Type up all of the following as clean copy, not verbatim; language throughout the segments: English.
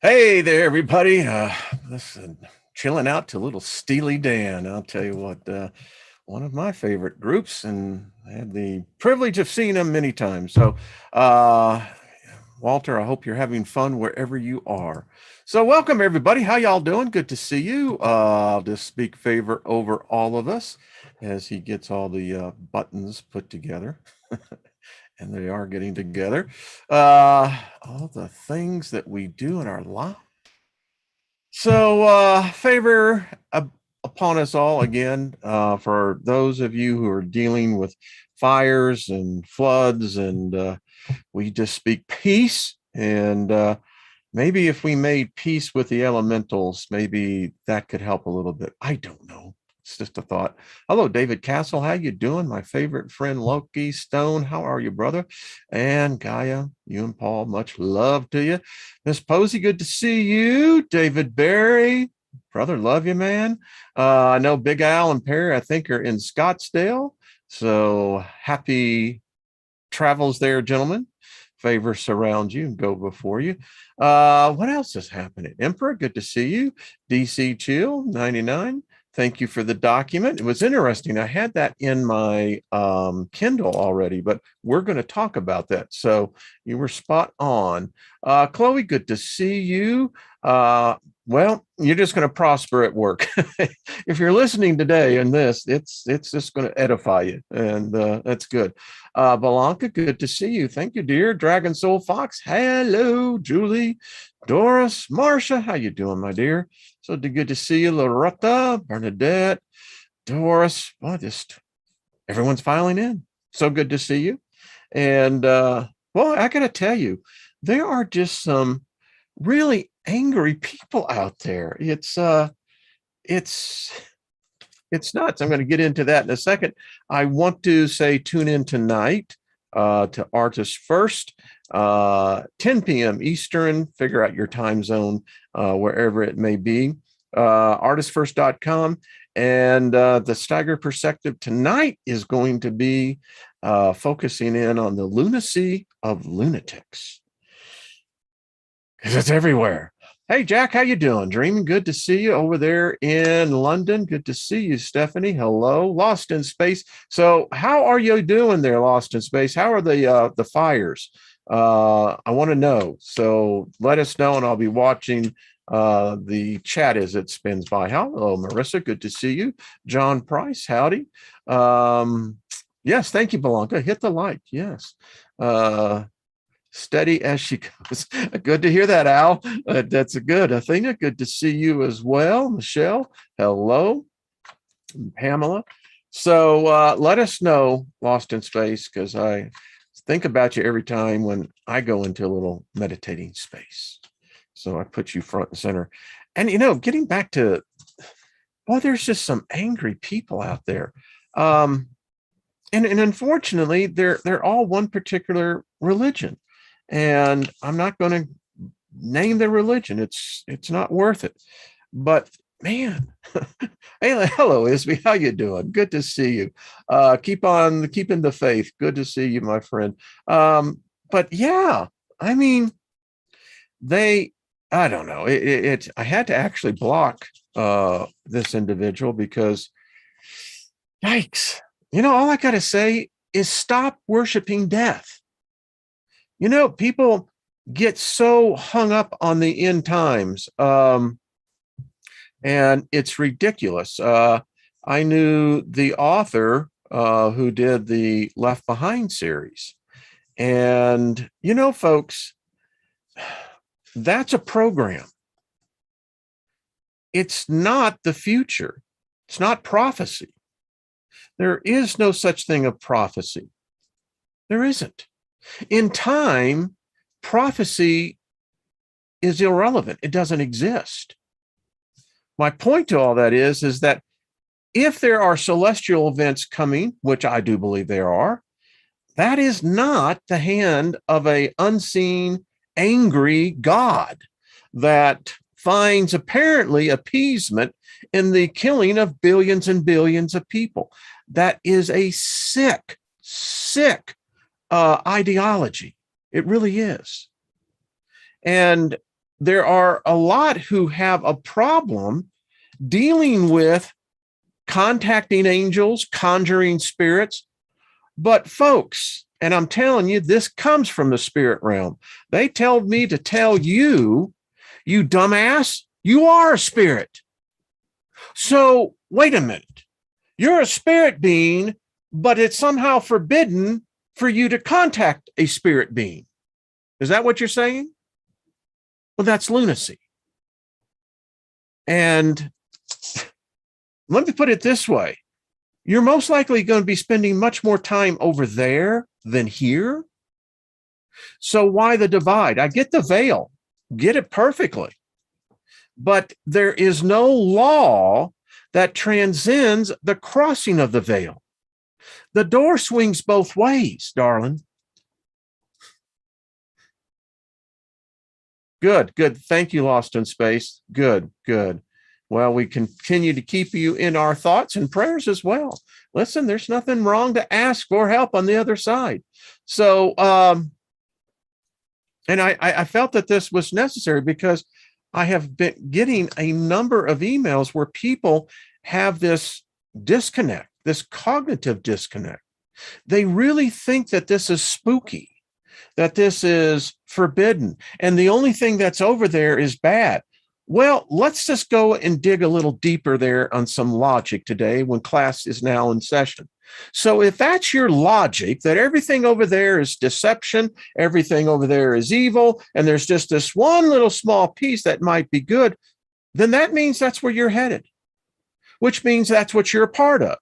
Hey there, everybody. Listen, chilling out to little Steely Dan. I'll tell you what, one of my favorite groups, and I had the privilege of seeing them many times. So, uh, Walter, I hope you're having fun wherever you are. So, welcome everybody. How y'all doing? Good to see you. I'll just speak favor over all of us as he gets all the buttons put together. And they are getting together. All the things that we do in our life. So, favor upon us all again, for those of you who are dealing with fires and floods, and we just speak peace. And maybe if we made peace with the elementals, maybe that could help a little bit. I don't know. It's just a thought. Hello, David Castle. How you doing? My favorite friend, Loki Stone. How are you, brother? And Gaia, you and Paul, much love to you. Miss Posey, good to see you. David Barry, brother, love you, man. I know Big Al and Perry, I think, are in Scottsdale. So happy travels there, gentlemen. Favor surround you and go before you. What else is happening? Emperor, good to see you. DC Chill 99. Thank you for the document. It was interesting. I had that in my Kindle already, but we're going to talk about that. So you were spot on. Chloe, good to see you. Well, you're just going to prosper at work. If you're listening today and this, it's just going to edify you, and that's good. Balanka, good to see you. Thank you, dear. Dragon Soul Fox, hello. Julie, Doris, Marsha, how you doing, my dear? So good to see you. Loretta, Bernadette, Doris. Well, just everyone's filing in. So good to see you. And well, I gotta tell you, there are just some really angry people out there. It's nuts. I'm going to get into that in a second. I want to say tune in tonight to Artists First, 10 p.m. Eastern. Figure out your time zone wherever it may be. Artistfirst.com. And the Steiger Perspective tonight is going to be focusing in on the lunacy of lunatics, because it's everywhere. Hey, Jack, how you doing? Dreaming, good to see you over there in London. Good to see you, Stephanie. Hello, Lost in Space. So how are you doing there, Lost in Space? How are the fires? I want to know. So let us know, and I'll be watching the chat as it spins by. Hello, Marissa, good to see you. John Price, howdy. Yes, thank you, Belanca. Hit the like, yes. Steady as she goes. Good to hear that, Al. That's a good. Athena, good to see you as well. Michelle, hello. Pamela. So let us know, Lost in Space, because I think about you every time when I go into a little meditating space. So I put you front and center. And, getting back to, boy, there's just some angry people out there. And unfortunately, they're all one particular religion. And I'm not going to name the religion. It's not worth it. But man, hey, hello, Isby. How you doing? Good to see you. Keep on keeping the faith. Good to see you, my friend. But yeah, I mean, I don't know. I had to actually block this individual because, yikes. All I got to say is stop worshiping death. People get so hung up on the end times, and it's ridiculous. I knew the author who did the Left Behind series. And, folks, that's a program. It's not the future. It's not prophecy. There is no such thing of prophecy. There isn't. In time, prophecy is irrelevant. It doesn't exist. My point to all that is that if there are celestial events coming, which I do believe there are, that is not the hand of an unseen, angry God that finds apparently appeasement in the killing of billions and billions of people. That is a sick ideology. It really is. And there are a lot who have a problem dealing with contacting angels, conjuring spirits. But folks, and I'm telling you, this comes from the spirit realm. They told me to tell you, you dumbass, you are a spirit. So wait a minute. You're a spirit being, but it's somehow forbidden for you to contact a spirit being. Is that what you're saying? Well, that's lunacy. And let me put it this way. You're most likely going to be spending much more time over there than here. So why the divide? I get the veil, get it perfectly. But there is no law that transcends the crossing of the veil. The door swings both ways, darling. Good. Thank you, Lost in Space. Good. Well, we continue to keep you in our thoughts and prayers as well. Listen, there's nothing wrong to ask for help on the other side. So, and I felt that this was necessary because I have been getting a number of emails where people have this disconnect, this cognitive disconnect. They really think that this is spooky, that this is forbidden, and the only thing that's over there is bad. Well, let's just go and dig a little deeper there on some logic today when class is now in session. So if that's your logic, that everything over there is deception, everything over there is evil, and there's just this one little small piece that might be good, then that means that's where you're headed, which means that's what you're a part of.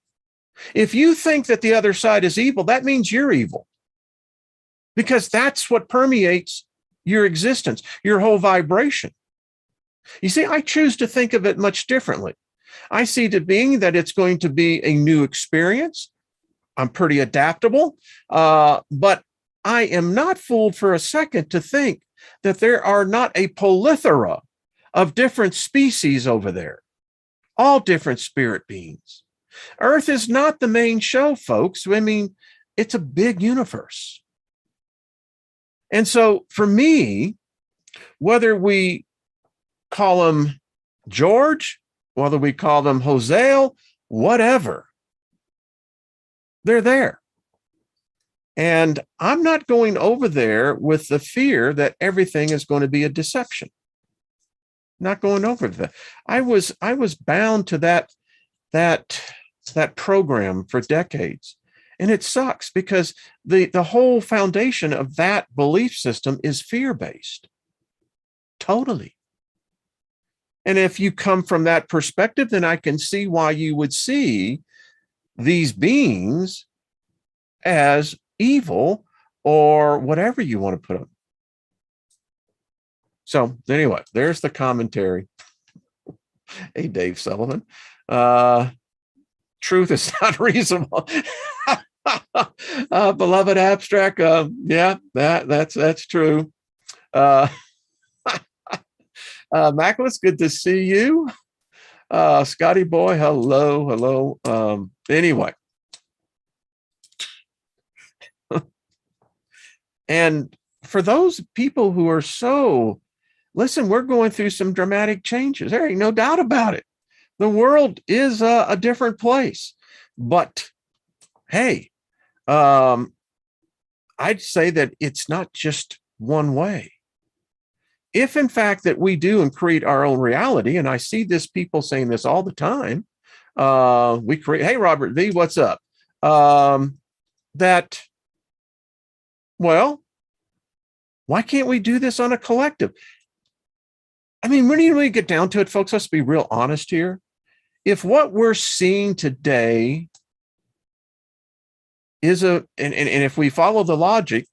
If you think that the other side is evil, that means you're evil, because that's what permeates your existence, your whole vibration. You see, I choose to think of it much differently. I see it being that it's going to be a new experience. I'm pretty adaptable, but I am not fooled for a second to think that there are not a plethora of different species over there, all different spirit beings. Earth is not the main show, folks. I mean, it's a big universe. And so for me, whether we call them George, whether we call them Hosea, whatever, they're there. And I'm not going over there with the fear that everything is going to be a deception. Not going over that. I was bound to that program for decades. And it sucks because the whole foundation of that belief system is fear-based. Totally. And if you come from that perspective, then I can see why you would see these beings as evil or whatever you want to put them. So anyway, there's the commentary. Hey, Dave Sullivan. Truth is not reasonable. Beloved abstract. Yeah, that's true. Mackless, good to see you. Scotty boy, hello. Anyway. And for those people who are so, listen, we're going through some dramatic changes. There ain't no doubt about it. The world is a different place. But hey, I'd say that it's not just one way. If in fact that we do and create our own reality, and I see this people saying this all the time, we create, hey, Robert V, what's up? Well, why can't we do this on a collective? I mean, when you really get down to it, folks, let's be real honest here. If what we're seeing today is and if we follow the logic,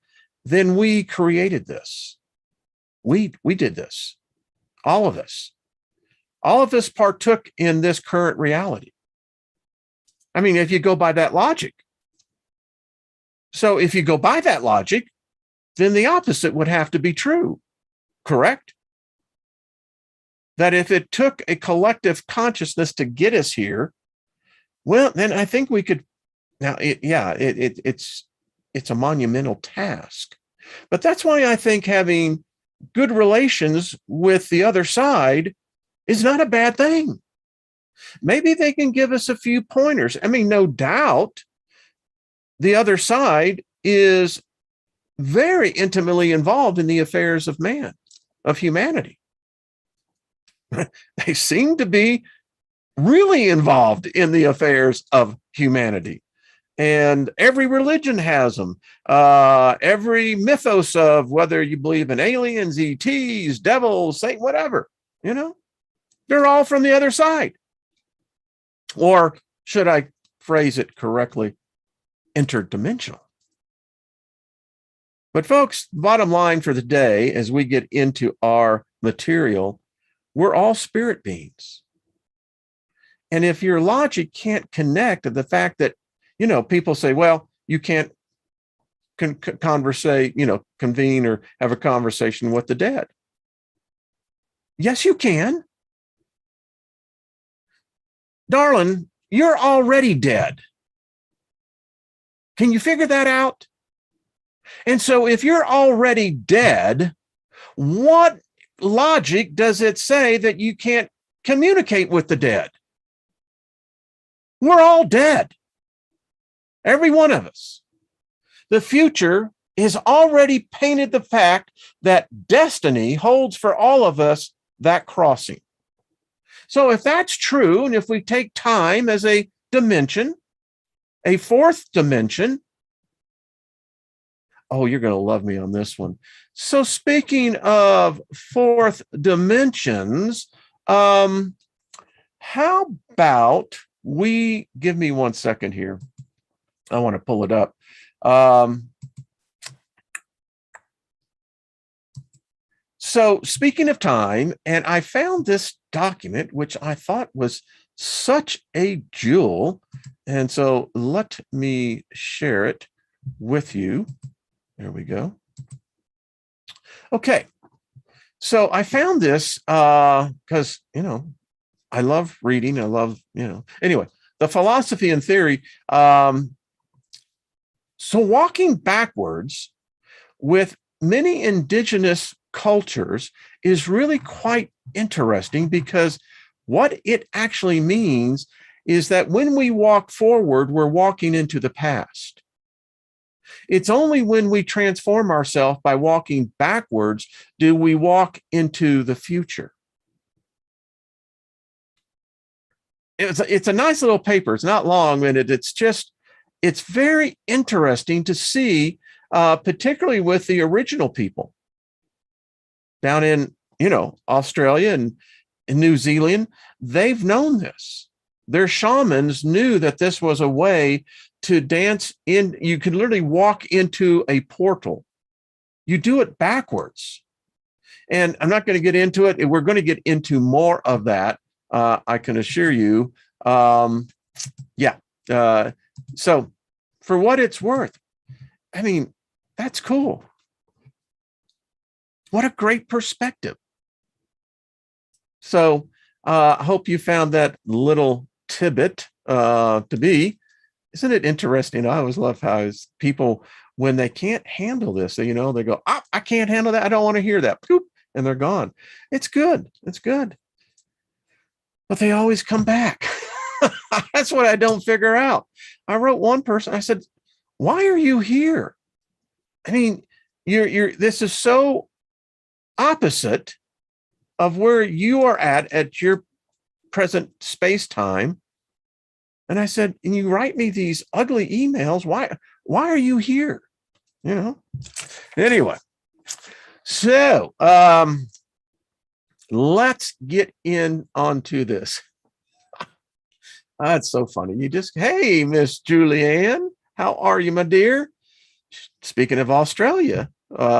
then we created this. We did this. All of us. All of us partook in this current reality. I mean, if you go by that logic. So if you go by that logic, then the opposite would have to be true, correct? That if it took a collective consciousness to get us here, well, then I think we could. Now, it's a monumental task, but that's why I think having good relations with the other side is not a bad thing. Maybe they can give us a few pointers. I mean, no doubt the other side is very intimately involved in the affairs of man, of humanity. They seem to be really involved in the affairs of humanity. And every religion has them. Every mythos of whether you believe in aliens, ETs, devils, Satan, whatever, they're all from the other side. Or should I phrase it correctly, interdimensional. But folks, bottom line for the day, as we get into our material, we're all spirit beings. And if your logic can't connect to the fact that, people say, well, you can't convene or have a conversation with the dead. Yes, you can. Darling, you're already dead. Can you figure that out? And so if you're already dead, what logic does it say that you can't communicate with the dead? We're all dead. Every one of us. The future is already painted the fact that destiny holds for all of us that crossing. So if that's true, and if we take time as a dimension, a fourth dimension, oh, you're going to love me on this one. So speaking of fourth dimensions, how about give me 1 second here. I want to pull it up. So speaking of time, and I found this document, which I thought was such a jewel. And so let me share it with you. There we go. Okay. So I found this because, I love reading. I love, anyway, the philosophy and theory. So walking backwards with many indigenous cultures is really quite interesting, because what it actually means is that when we walk forward, we're walking into the past. It's only when we transform ourselves by walking backwards do we walk into the future. It's a nice little paper. It's not long, and it's very interesting to see, particularly with the original people down in, Australia and in New Zealand. They've known this. Their shamans knew that this was a way to dance in. You could literally walk into a portal. You do it backwards. And I'm not going to get into it. We're going to get into more of that. I can assure you. So for what it's worth, I mean, that's cool. What a great perspective. So I hope you found that little tidbit to be. Isn't it interesting? I always love how people, when they can't handle this, they go, oh, I can't handle that. I don't want to hear that. Poop, and they're gone. It's good. It's good. But they always come back. That's what I don't figure out. I wrote one person, I said, why are you here? I mean, this is so opposite of where you are at your present space-time. And I said, and you write me these ugly emails. Why are you here? Anyway. So, let's get in onto this. That's so funny. Hey, Miss Julianne, how are you, my dear? Speaking of Australia,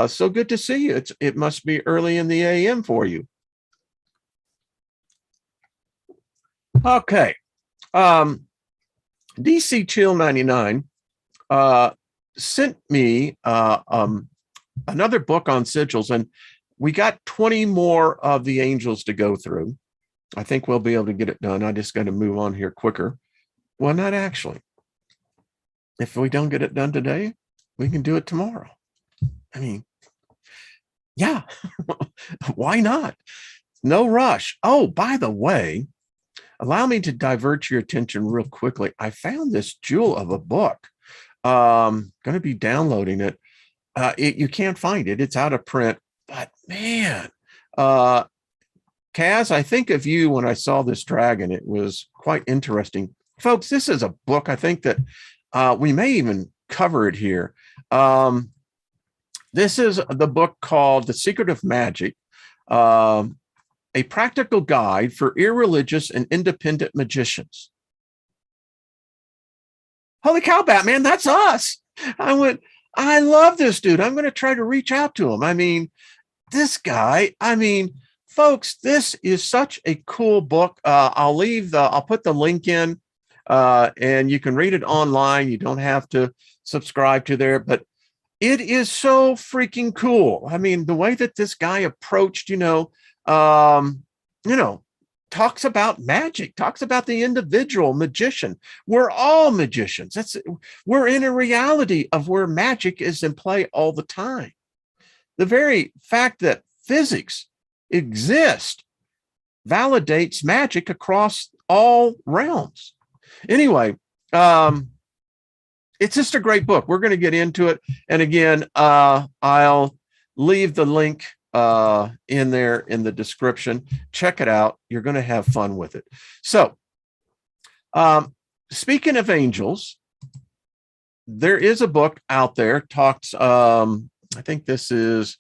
so good to see you. It must be early in the AM for you. Okay. DC Chill 99 sent me another book on sigils, and we got 20 more of the angels to go through. I think we'll be able to get it done. I just got to move on here quicker. Well, not actually. If we don't get it done today, we can do it tomorrow. I mean, Yeah, why not? No rush. Oh, by the way, allow me to divert your attention real quickly. I found this jewel of a book. Going to be downloading it. You can't find it. It's out of print. But man, uh, Kaz, I think of you when I saw this dragon. It was quite interesting. Folks, this is a book. I think that we may even cover it here. This is the book called The Secret of Magick, a practical guide for irreligious and independent magicians. Holy cow, Batman, that's us. I went, I love this dude. I'm going to try to reach out to him. I mean, this guy, folks, this is such a cool book. I'll put the link in and you can read it online. You don't have to subscribe to there, but it is so freaking cool. I mean, the way that this guy approached, talks about magic, talks about the individual magician. We're all magicians. We're in a reality of where magic is in play all the time. The very fact that physics exists validates magic across all realms. Anyway, it's just a great book. We're going to get into it. And again, I'll leave the link in there in the description. Check it out. You're going to have fun with it. So, speaking of angels, there is a book out there talks, I think this is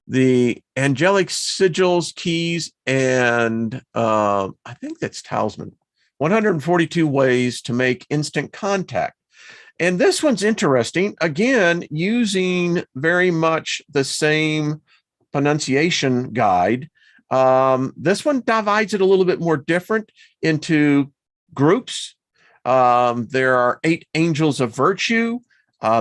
the Angelic sigils, keys, and I think that's talisman. 142 ways to make instant contact. And this one's interesting. Again, using very much the same pronunciation guide. This one divides it a little bit more different into groups. There are 8 angels of virtue.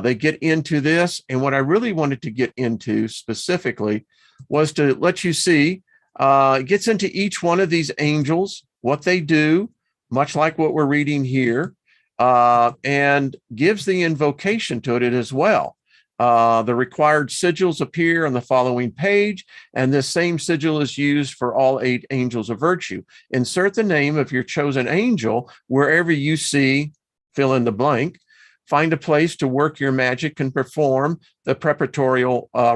They get into this. And what I really wanted to get into specifically was to let you see, it gets into each one of these angels, what they do, much like what we're reading here, and gives the invocation to it as well. The required sigils appear on the following page, and this same sigil is used for all 8 angels of virtue. Insert the name of your chosen angel wherever you see, fill in the blank. Find a place to work your magic and perform the preparatory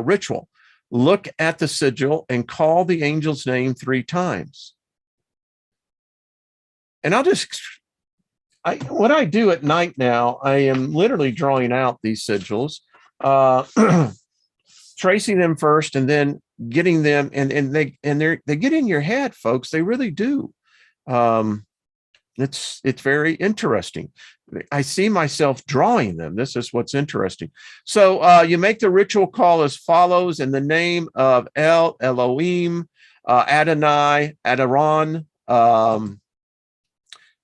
ritual. Look at the sigil and call the angel's name 3 times. And what I do at night now, I am literally drawing out these sigils, tracing them first, and then getting them, and they get in your head, folks. They really do. It's very interesting. I see myself drawing them. This is what's interesting. So you make the ritual call as follows: in the name of El, Elohim, Adonai, Adaron.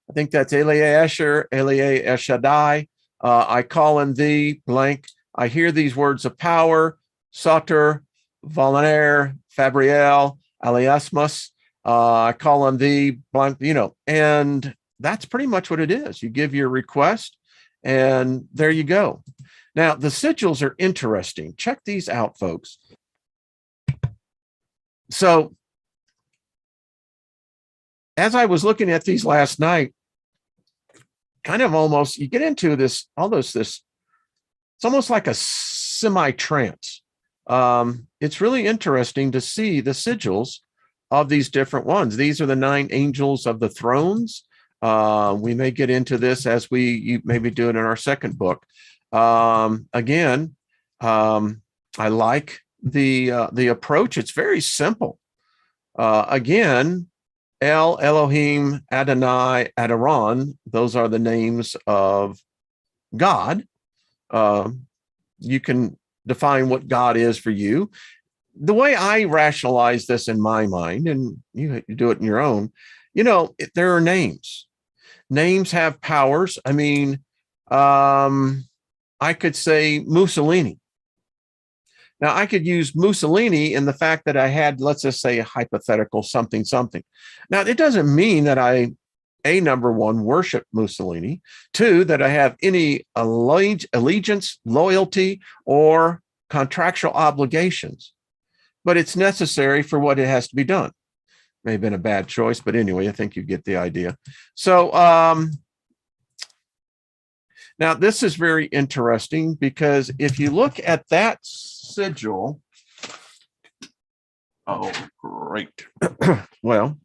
I think that's Eliezer, El Shaddai. I call in thee, blank. I hear these words of power: Soter, Valaner, Fabriel, Aliasmus. I call on thee, blank, and that's pretty much what it is. You give your request, and there you go. Now, the sigils are interesting. Check these out, folks. So, as I was looking at these last night, kind of almost, you get into this, it's almost like a semi-trance. It's really interesting to see the sigils of these different ones. These are the 9 angels of the thrones. We may get into this as you maybe do it in our second book. Again, I like the approach. It's very simple. Again, El, Elohim, Adonai, Adaron. Those are the names of God. You can define what God is for you. The way I rationalize this in my mind, and you do it in your own, there are names. Names have powers. I mean, I could say Mussolini. Now, I could use Mussolini in the fact that I had, let's just say, a hypothetical something. Now, it doesn't mean that I, number one, worship Mussolini. 2, that I have any allegiance, loyalty, or contractual obligations. but it's necessary for what it has to be done. May have been a bad choice, but anyway, I think you get the idea. So now this is very interesting, because if you look at that sigil, oh, great. Well,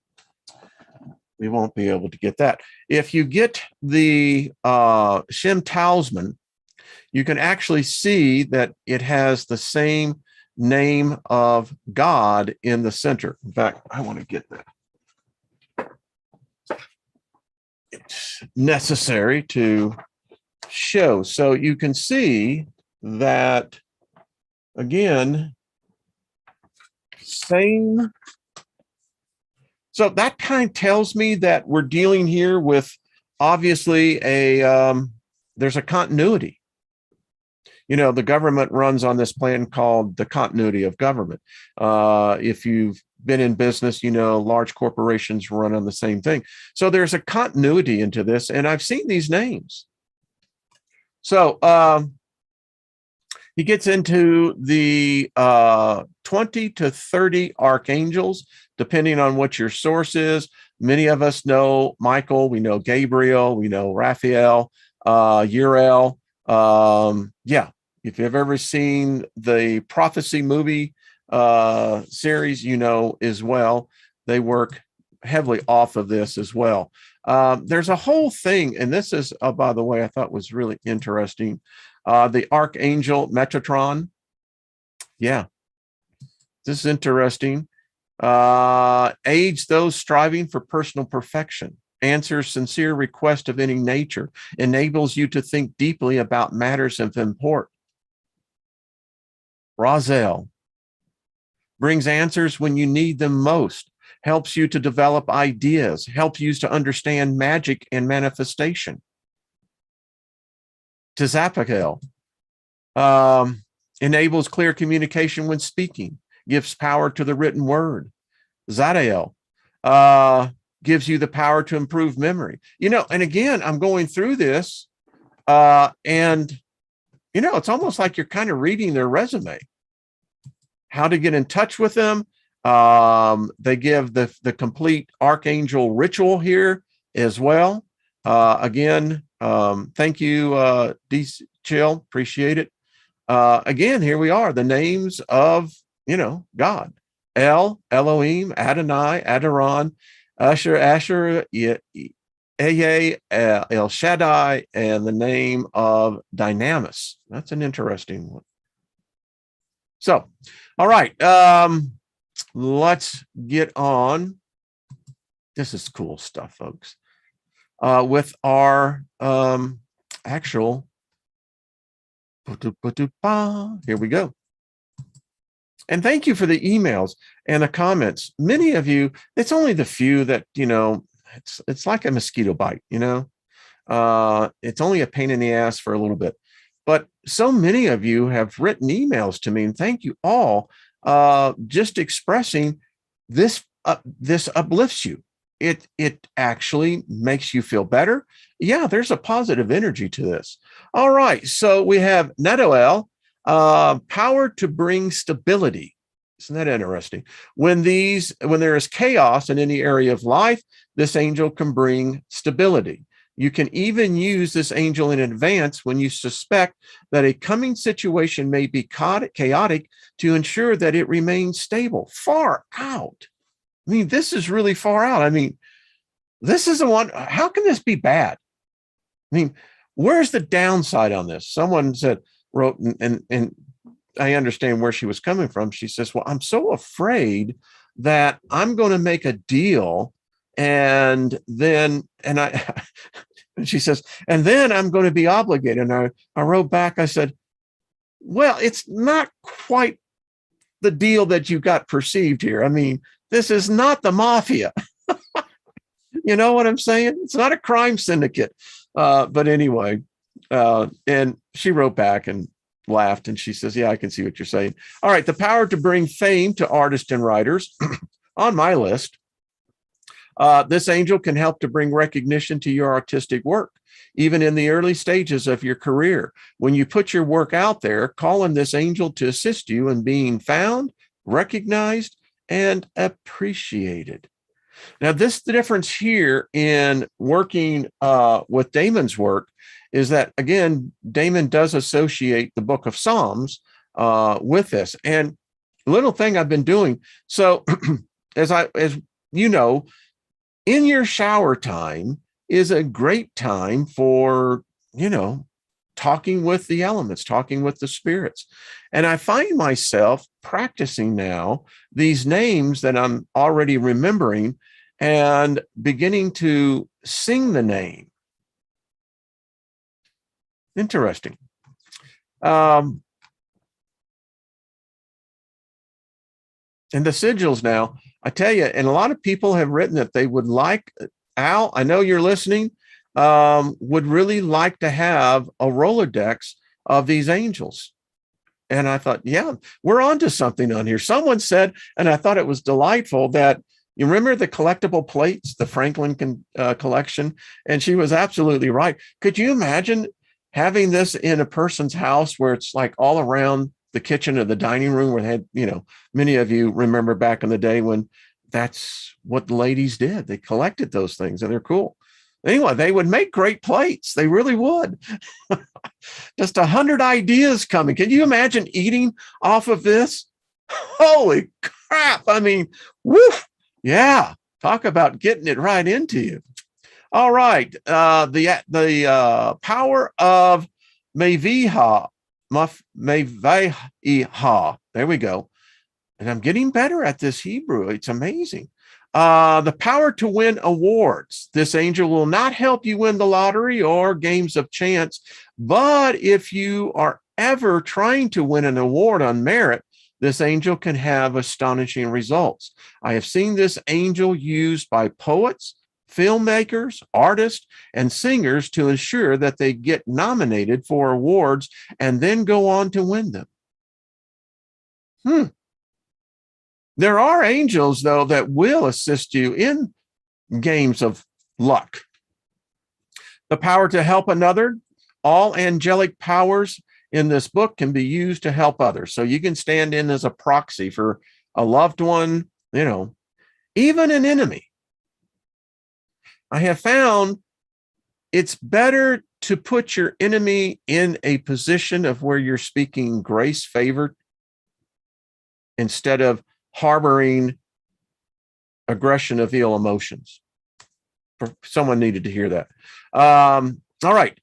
we won't be able to get that. If you get the Shem Talisman, you can actually see that it has the same name of God in the center. In fact, I want to get that. It's necessary to show. So you can see that, again, same. So that kind of tells me that we're dealing here with, obviously, there's a continuity. You know, the government runs on this plan called the continuity of government. If you've been in business, you know, large corporations run on the same thing. So there's a continuity into this, and I've seen these names. So he gets into the 20 to 30 archangels, depending on what your source is. Many of us know Michael, we know Gabriel, we know Raphael, Uriel. Yeah, if you've ever seen the Prophecy movie series, you know as well, they work heavily off of this as well. There's a whole thing, and this is, by the way, I thought was really interesting. The Archangel Metatron. Yeah, this is interesting. Aids those striving for personal perfection, answers sincere requests of any nature, enables you to think deeply about matters of import. Razel brings answers when you need them most, helps you to develop ideas, helps you to understand magic and manifestation. Tezaphael enables clear communication when speaking, gives power to the written word. Zadiel gives you the power to improve memory. You know, and again, I'm going through this, and, you know, it's almost like you're kind of reading their resume. How to get in touch with them. They give the complete archangel ritual here as well. Again, thank you, D. Chill, appreciate it. Again, here we are, the names of, you know, God. El, Elohim, Adonai, Adoran, Asher, El Shaddai, and the name of Dynamis. That's an interesting one. So, all right, let's get on. This is cool stuff, folks. With our actual, here we go. And thank you for the emails and the comments. Many of you, it's only the few that, you know, it's like a mosquito bite, you know. It's only a pain in the ass for a little bit. But so many of you have written emails to me, and thank you all, just expressing this. This uplifts you. It actually makes you feel better. Yeah, there's a positive energy to this. All right, so we have Netoel, power to bring stability. Isn't that interesting? When there is chaos in any area of life, this angel can bring stability. You can even use this angel in advance when you suspect that a coming situation may be chaotic to ensure that it remains stable. Far out. I mean, this is really far out. I mean, this is the one. How can this be bad? I mean, where's the downside on this? Someone wrote, and I understand where she was coming from. She says, well, I'm so afraid that I'm going to make a deal, and she says, and then I'm going to be obligated. And I wrote back, I said, well, it's not quite the deal that you got perceived here. I mean, this is not the mafia. You know what I'm saying? It's not a crime syndicate. But anyway, and she wrote back and laughed, and she says, yeah, I can see what you're saying. All right, the power to bring fame to artists and writers on my list. This angel can help to bring recognition to your artistic work, even in the early stages of your career. When you put your work out there, call on this angel to assist you in being found recognized, and appreciated. Now, this the difference here in working with Damon's work is that, again, Damon does associate the book of Psalms with this. And little thing I've been doing. So as you know, in your shower time is a great time for, talking with the elements, talking with the spirits. And I find myself practicing now these names that I'm already remembering and beginning to sing the name. Interesting. And the sigils now, I tell you, and a lot of people have written that they would like, Al, I know you're listening, would really like to have a Rolodex of these angels. And I thought, yeah, we're onto something on here. Someone said, and I thought it was delightful, that you remember the collectible plates, the Franklin collection? And she was absolutely right. Could you imagine having this in a person's house where it's like all around the kitchen or the dining room, where they had, many of you remember back in the day when that's what the ladies did. They collected those things and they're cool. Anyway, they would make great plates. They really would. Just 100 ideas coming. Can you imagine eating off of this? Holy crap. I mean, woof. Yeah. Talk about getting it right into you. All right. The power of Meviha. Meviha. There we go. And I'm getting better at this Hebrew. It's amazing. The power to win awards. This angel will not help you win the lottery or games of chance, but if you are ever trying to win an award on merit, this angel can have astonishing results. I have seen this angel used by poets, filmmakers, artists, and singers to ensure that they get nominated for awards and then go on to win them. There are angels, though, that will assist you in games of luck. The power to help another. All angelic powers in this book can be used to help others. So you can stand in as a proxy for a loved one, even an enemy. I have found it's better to put your enemy in a position of where you're speaking grace favored instead of harboring aggression of ill emotions. Someone needed to hear that. All right.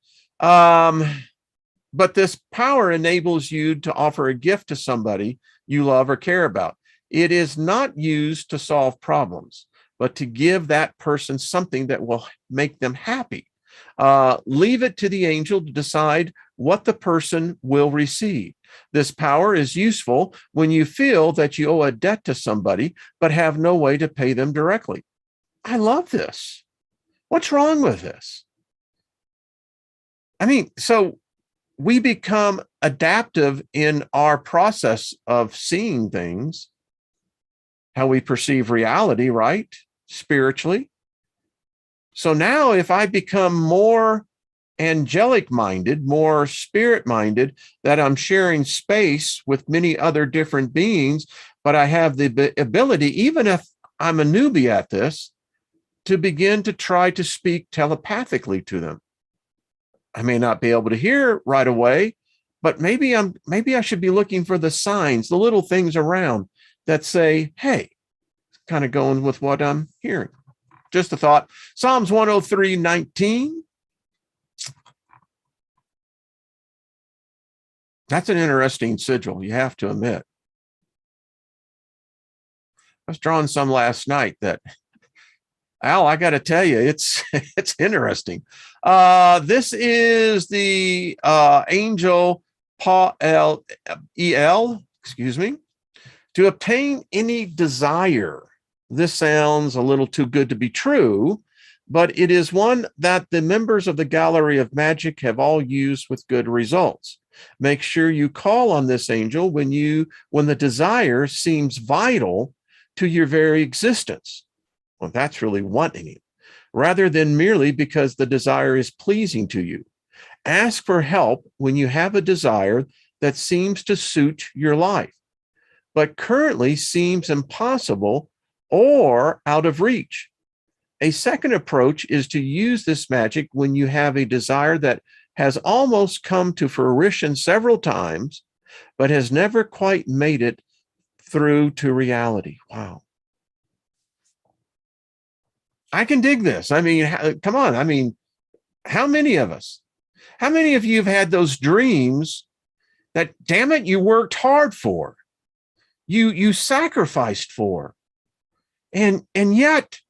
But this power enables you to offer a gift to somebody you love or care about. It is not used to solve problems, but to give that person something that will make them happy. Leave it to the angel to decide what the person will receive. This power is useful when you feel that you owe a debt to somebody, but have no way to pay them directly. I love this. What's wrong with this? I mean, so we become adaptive in our process of seeing things, how we perceive reality, right? Spiritually. So now if I become more angelic minded, more spirit minded, that I'm sharing space with many other different beings, but I have the ability, even if I'm a newbie at this, to begin to try to speak telepathically to them. I may not be able to hear right away, but maybe I should be looking for the signs, the little things around that say, hey, kind of going with what I'm hearing. Just a thought. Psalms 103:19. That's an interesting sigil, you have to admit. I was drawing some last night that, Al, I got to tell you, it's interesting. This is the angel Pael, excuse me, to obtain any desire. This sounds a little too good to be true, but it is one that the members of the Gallery of Magick have all used with good results. Make sure you call on this angel when the desire seems vital to your very existence. Well, that's really wanting it, rather than merely because the desire is pleasing to you. Ask for help when you have a desire that seems to suit your life. but currently seems impossible or out of reach. A second approach is to use this magic when you have a desire that has almost come to fruition several times, but has never quite made it through to reality. Wow. I can dig this. I mean, come on. I mean, how many of you have had those dreams that, damn it, you worked hard for, you sacrificed for, and yet,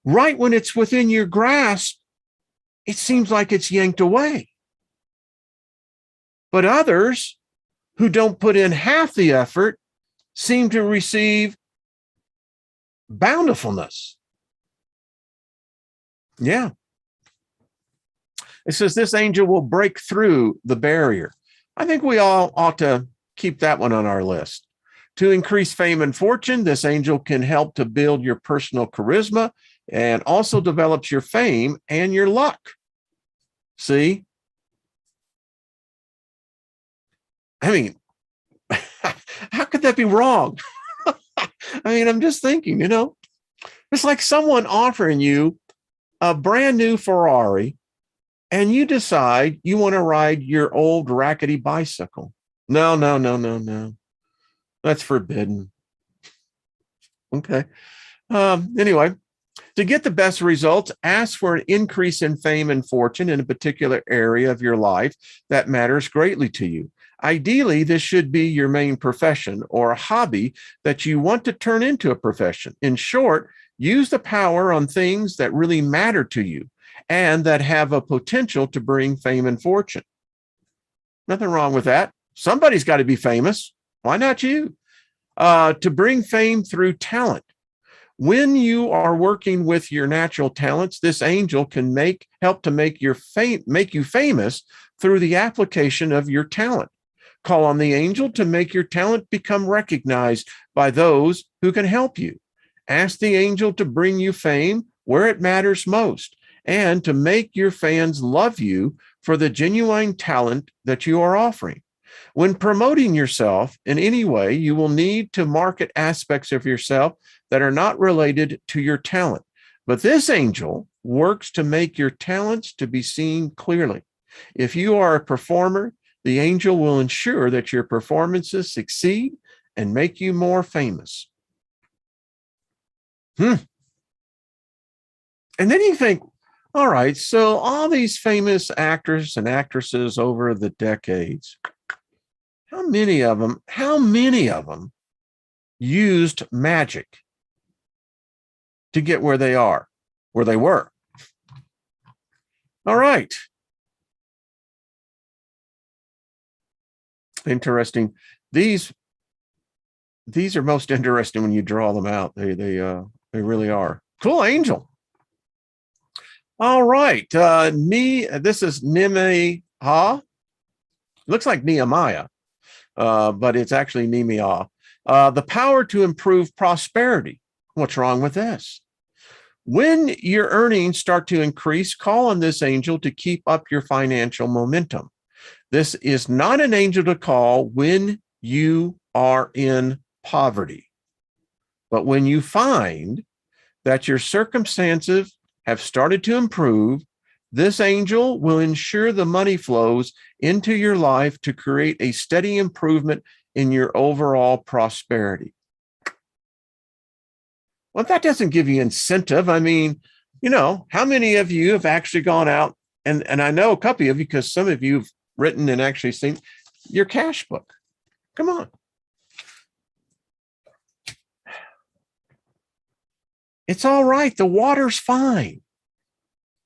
right when it's within your grasp, it seems like it's yanked away. But others who don't put in half the effort seem to receive bountifulness. Yeah. It says this angel will break through the barrier. I think we all ought to keep that one on our list. To increase fame and fortune, this angel can help to build your personal charisma and also develops your fame and your luck. See? I mean, how could that be wrong? I mean, I'm just thinking, it's like someone offering you a brand new Ferrari and you decide you want to ride your old rackety bicycle. No. That's forbidden. Okay. Anyway, to get the best results, ask for an increase in fame and fortune in a particular area of your life that matters greatly to you. Ideally, this should be your main profession or a hobby that you want to turn into a profession. In short, use the power on things that really matter to you and that have a potential to bring fame and fortune. Nothing wrong with that. Somebody's got to be famous. Why not you? To bring fame through talent. When you are working with your natural talents, this angel can help to make you famous through the application of your talent. Call on the angel to make your talent become recognized by those who can help you. Ask the angel to bring you fame where it matters most and to make your fans love you for the genuine talent that you are offering. When promoting yourself in any way, you will need to market aspects of yourself that are not related to your talent. But this angel works to make your talents to be seen clearly. If you are a performer, the angel will ensure that your performances succeed and make you more famous. And then you think, all right, so all these famous actors and actresses over the decades, how many of them used magic to get where they were? All right. Interesting. These are most interesting when you draw them out. They really are. Cool angel. All right. This is Nehemiah. Looks like Nehemiah, but it's actually Nehemiah. The power to improve prosperity. What's wrong with this? When your earnings start to increase, call on this angel to keep up your financial momentum. This is not an angel to call when you are in poverty, but when you find that your circumstances have started to improve, this angel will ensure the money flows into your life to create a steady improvement in your overall prosperity. Well, that doesn't give you incentive. I mean, how many of you have actually gone out, and I know a couple of you, because some of you have written and actually seen your cash book. Come on. It's all right. The water's fine.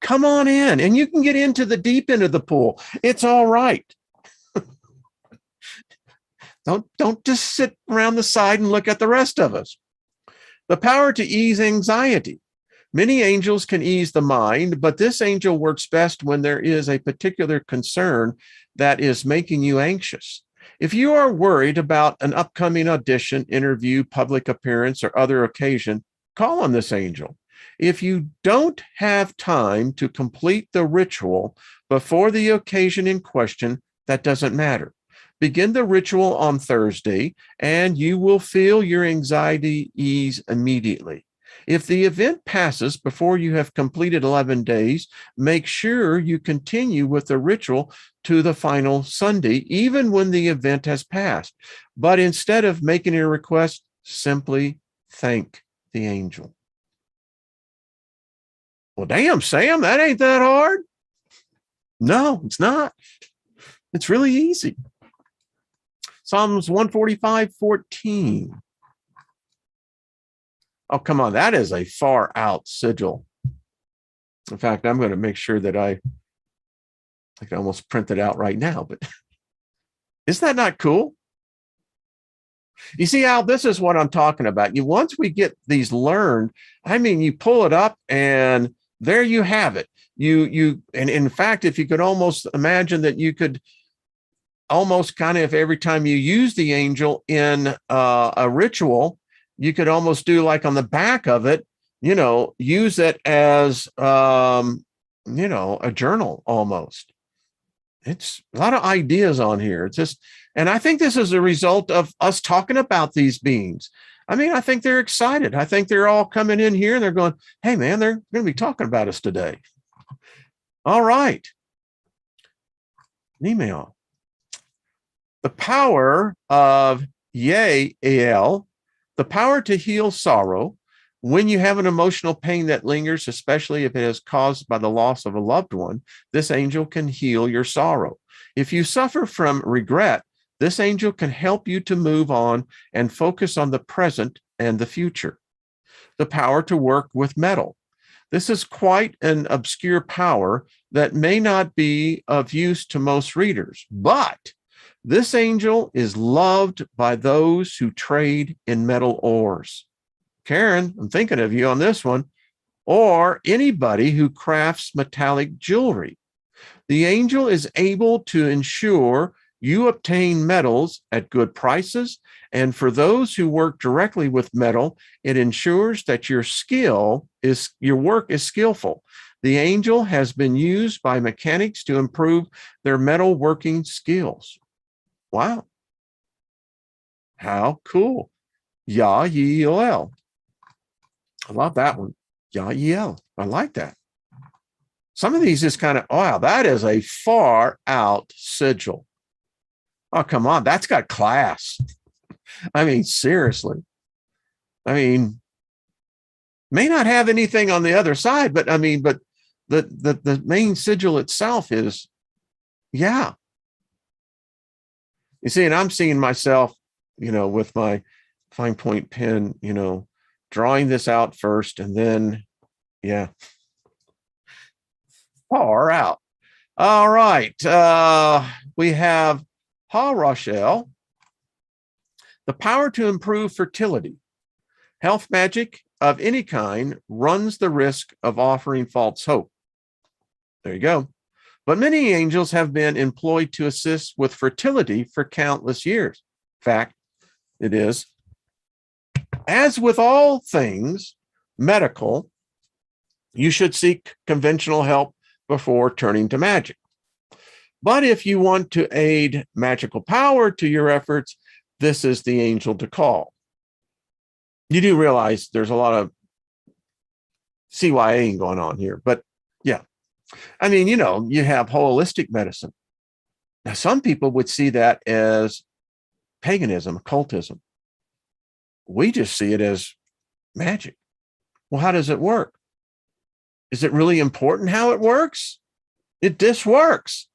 Come on in, and you can get into the deep end of the pool. It's all right. Don't just sit around the side and look at the rest of us. The power to ease anxiety. Many angels can ease the mind, but this angel works best when there is a particular concern that is making you anxious. If you are worried about an upcoming audition, interview, public appearance, or other occasion, call on this angel. If you don't have time to complete the ritual before the occasion in question, that doesn't matter. Begin the ritual on Thursday, and you will feel your anxiety ease immediately. If the event passes before you have completed 11 days, make sure you continue with the ritual to the final Sunday, even when the event has passed. But instead of making a request, simply thank the angel. Well, damn, Sam, that ain't that hard. No, it's not. It's really easy. Psalms 145:14. Oh, come on. That is a far out sigil. In fact, I'm going to make sure that I can almost print it out right now, but isn't that not cool? You see, Al, this is what I'm talking about. Once we get these learned, I mean, you pull it up and there you have it. And in fact, if you could almost imagine that you could almost kind of, every time you use the angel in a ritual, you could almost do like on the back of it, use it as, a journal almost. It's a lot of ideas on here. It's just, and I think this is a result of us talking about these beings. I mean, I think they're excited. I think they're all coming in here and they're going, hey, man, they're going to be talking about us today. All right. Email. The power of Yael, the power to heal sorrow. When you have an emotional pain that lingers, especially if it is caused by the loss of a loved one, this angel can heal your sorrow. If you suffer from regret, this angel can help you to move on and focus on the present and the future. The power to work with metal. This is quite an obscure power that may not be of use to most readers, but this angel is loved by those who trade in metal ores. Karen, I'm thinking of you on this one, or anybody who crafts metallic jewelry. The angel is able to ensure you obtain metals at good prices, and for those who work directly with metal, it ensures that your work is skillful. The angel has been used by mechanics to improve their metal working skills. Wow. How cool. Yael. I love that one. Yael. I like that. Some of these is kind of, wow, that is a far out sigil. Oh, come on. That's got class. I mean, seriously. I mean, may not have anything on the other side, but the main sigil itself is, yeah. You see, and I'm seeing myself, with my fine point pen, drawing this out first, and then, yeah, far out. All right. We have Ha Rochelle, the power to improve fertility. Health magic of any kind runs the risk of offering false hope. There you go. But many angels have been employed to assist with fertility for countless years. In fact, it is. As with all things medical, you should seek conventional help before turning to magic. But if you want to aid magical power to your efforts, this is the angel to call. You do realize there's a lot of CYA going on here, but yeah. I mean, you have holistic medicine. Now, some people would see that as paganism, occultism. We just see it as magic. Well, how does it work? Is it really important how it works? It just works.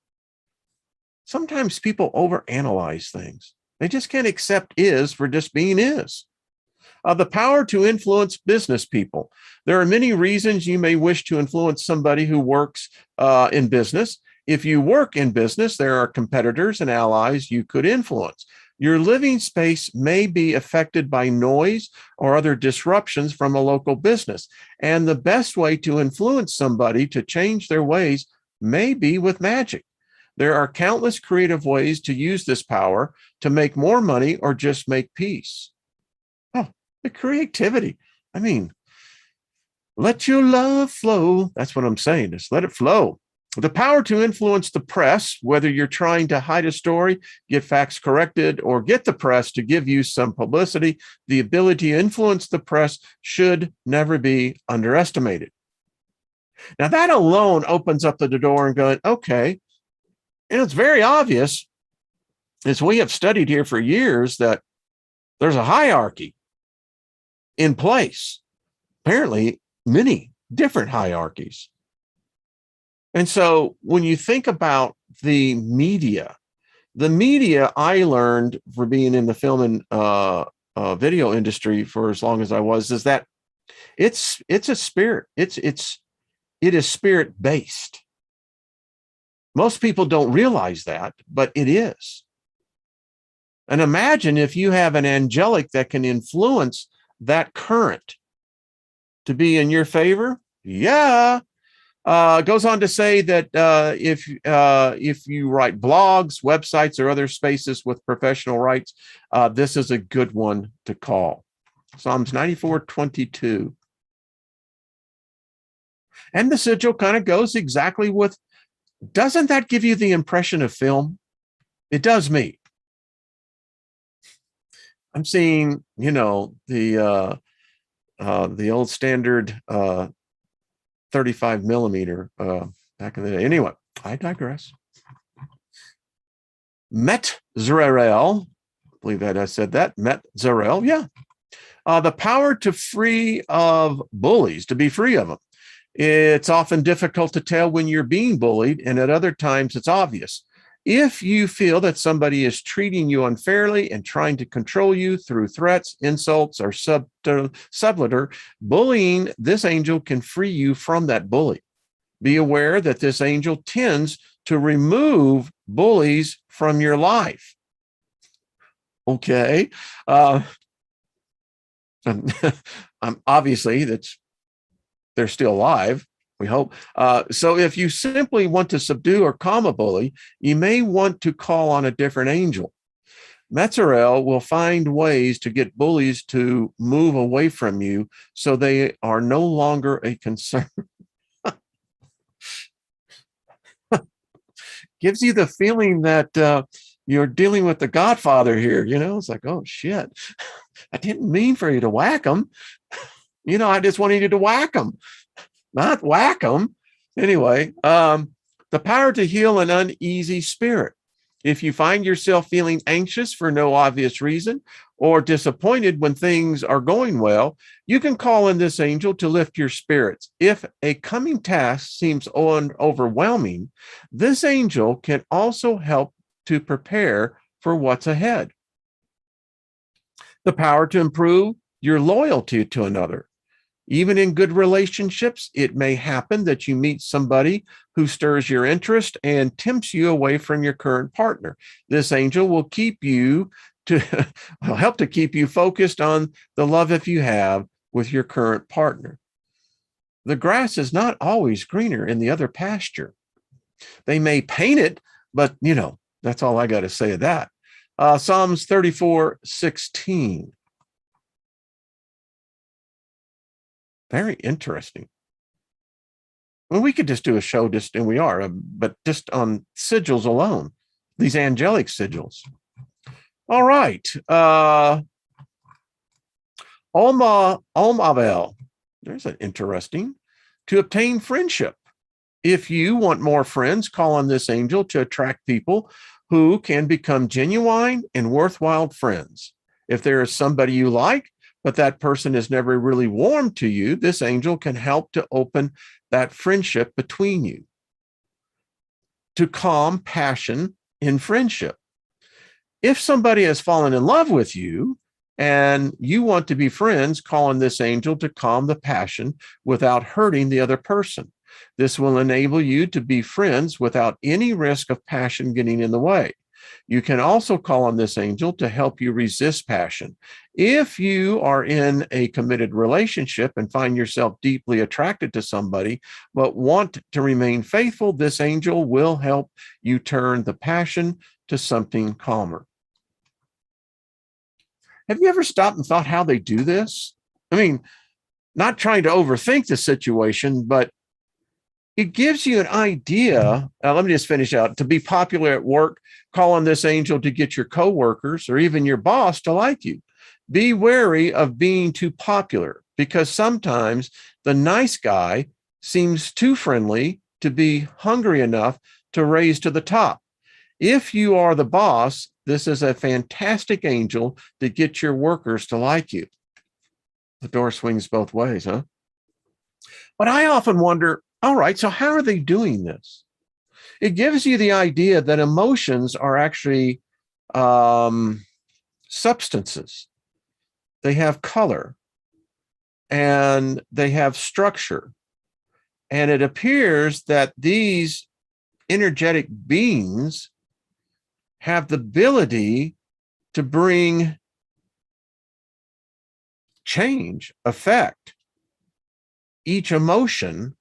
Sometimes people overanalyze things. They just can't accept is for just being is. The power to influence business people. There are many reasons you may wish to influence somebody who works in business. If you work in business, there are competitors and allies you could influence. Your living space may be affected by noise or other disruptions from a local business. And the best way to influence somebody to change their ways may be with magic. There are countless creative ways to use this power to make more money or just make peace. Oh, the creativity. I mean, let your love flow. That's what I'm saying. Just let it flow. The power to influence the press, whether you're trying to hide a story, get facts corrected, or get the press to give you some publicity, the ability to influence the press should never be underestimated. Now, that alone opens up the door and going, okay, and it's very obvious, as we have studied here for years, that there's a hierarchy in place, apparently many different hierarchies. And so when you think about the media I learned for being in the film and video industry for as long as I was, is that it's a spirit. It is spirit based. Most people don't realize that, but it is. And imagine if you have an angelic that can influence that current to be in your favor. Yeah. Goes on to say that if you write blogs, websites, or other spaces with professional rights, this is a good one to call. Psalms 94:22. And the sigil kind of goes exactly with, doesn't that give you the impression of film? It does me. I'm seeing, the old standard 35 millimeter back in the day. Anyway, I digress. Metzarel, I believe that I said that. Metzarel, yeah. The power to free of bullies, to be free of them. It's often difficult to tell when you're being bullied, and at other times it's obvious. If you feel that somebody is treating you unfairly and trying to control you through threats, insults, or subtler bullying, this angel can free you from that bully. Be aware that this angel tends to remove bullies from your life. Okay. Obviously, they're still alive, we hope. So if you simply want to subdue or calm a bully, you may want to call on a different angel. Metzarel will find ways to get bullies to move away from you so they are no longer a concern. Gives you the feeling that you're dealing with the Godfather here. It's like, oh, shit. I didn't mean for you to whack them. I just wanted you to whack them. Not whack them. Anyway, the power to heal an uneasy spirit. If you find yourself feeling anxious for no obvious reason or disappointed when things are going well, you can call in this angel to lift your spirits. If a coming task seems overwhelming, this angel can also help to prepare for what's ahead. The power to improve your loyalty to another. Even in good relationships, it may happen that you meet somebody who stirs your interest and tempts you away from your current partner. This angel will help to keep you focused on the love that you have with your current partner. The grass is not always greener in the other pasture. They may paint it, but that's all I got to say of that. Psalms 34:16. Very interesting. Well, we could just do a show, and we are, but just on sigils alone, these angelic sigils. All right. Olmavel. There's an interesting. To obtain friendship. If you want more friends, call on this angel to attract people who can become genuine and worthwhile friends. If there is somebody you like, but that person is never really warmed to you, this angel can help to open that friendship between you. To calm passion in friendship. If somebody has fallen in love with you and you want to be friends, call on this angel to calm the passion without hurting the other person. This will enable you to be friends without any risk of passion getting in the way. You can also call on this angel to help you resist passion. If you are in a committed relationship and find yourself deeply attracted to somebody, but want to remain faithful, this angel will help you turn the passion to something calmer. Have you ever stopped and thought how they do this? I mean, not trying to overthink the situation, but it gives you an idea. Let me just finish out. To be popular at work, call on this angel to get your coworkers or even your boss to like you. Be wary of being too popular, because sometimes the nice guy seems too friendly to be hungry enough to raise to the top. If you are the boss, this is a fantastic angel to get your workers to like you. The door swings both ways, huh? But I often wonder, all right, so how are they doing this? It gives you the idea that emotions are actually substances. They have color and they have structure. And it appears that these energetic beings have the ability to bring change, affect each emotion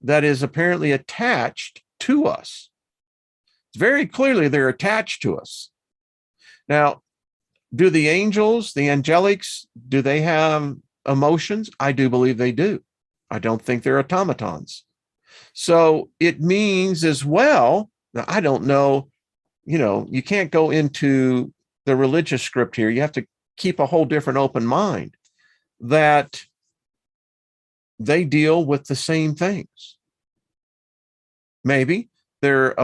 that is apparently attached to us. It's very clearly they're attached to us. Now, do the angels, the angelics, do they have emotions? I do believe they do. I don't think they're automatons. So it means as well, now I don't know, you can't go into the religious script here. You have to keep a whole different open mind, that they deal with the same things. Maybe they're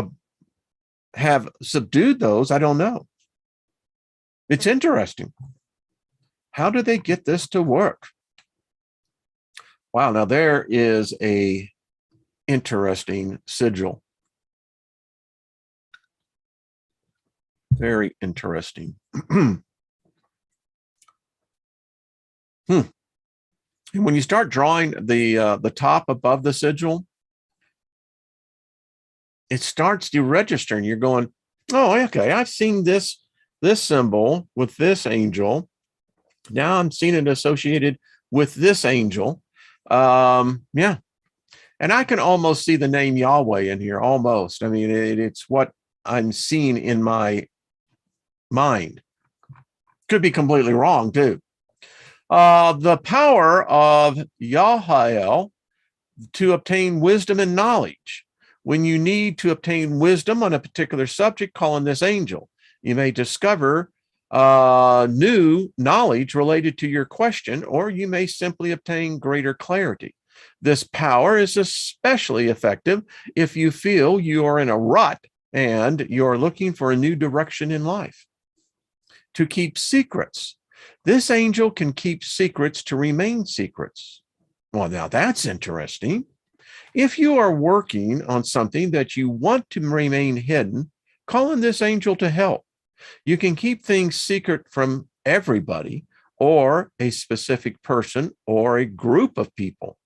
have subdued those. I don't know. It's interesting. How do they get this to work? Wow, now there is a interesting sigil. Very interesting. And when you start drawing the top above the sigil, it starts to register, and you're going, oh, okay, I've seen this symbol with this angel. Now I'm seeing it associated with this angel. Yeah. And I can almost see the name Yahweh in here, almost. I mean, it's what I'm seeing in my mind. Could be completely wrong, too. The power of Yahael to obtain wisdom and knowledge. When you need to obtain wisdom on a particular subject, call on this angel. You may discover new knowledge related to your question, or you may simply obtain greater clarity. This power is especially effective if you feel you are in a rut and you're looking for a new direction in life. To keep secrets. This angel can keep secrets to remain secrets. Well, now that's interesting. If you are working on something that you want to remain hidden, call on this angel to help. You can keep things secret from everybody, or a specific person, or a group of people.